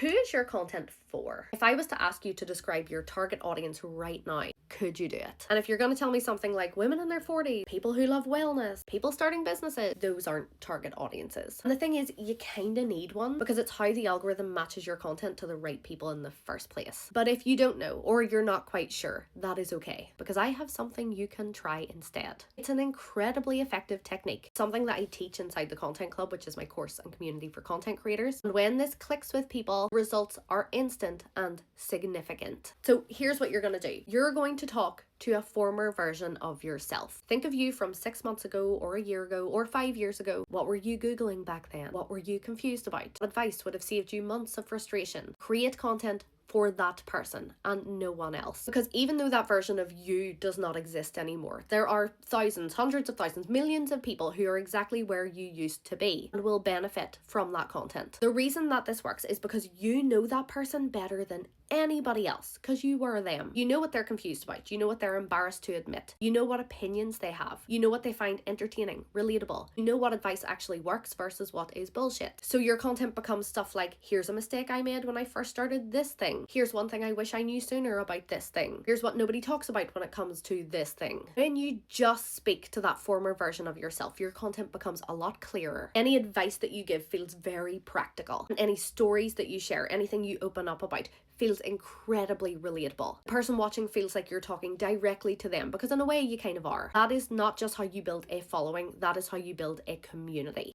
Who is your content for? If I was to ask you to describe your target audience right now, could you do it? And if you're going to tell me something like women in their 40s, people who love wellness, people starting businesses, those aren't target audiences. And the thing is, you kind of need one because it's how the algorithm matches your content to the right people in the first place. But if you don't know or you're not quite sure, that is okay because I have something you can try instead. It's an incredibly effective technique, something that I teach inside the Content Club, which is my course and community for content creators. And when this clicks with people, results are instant and significant. So here's what you're going to do. You're going to talk to a former version of yourself. Think of you from 6 months ago or a year ago or 5 years ago. What were you Googling back then? What were you confused about? Advice would have saved you months of frustration. Create content for that person and no one else. Because even though that version of you does not exist anymore, there are thousands, hundreds of thousands, millions of people who are exactly where you used to be and will benefit from that content. The reason that this works is because you know that person better than anybody else because you were them. You know what they're confused about. You know what they're embarrassed to admit. You know what opinions they have. You know what they find entertaining, relatable. You know what advice actually works versus what is bullshit. So your content becomes stuff like, here's a mistake I made when I first started this thing. Here's one thing I wish I knew sooner about this thing. Here's what nobody talks about when it comes to this thing. When you just speak to that former version of yourself, your content becomes a lot clearer. Any advice that you give feels very practical. And any stories that you share, anything you open up about, feels incredibly relatable. The person watching feels like you're talking directly to them because in a way you kind of are. That is not just how you build a following, that is how you build a community.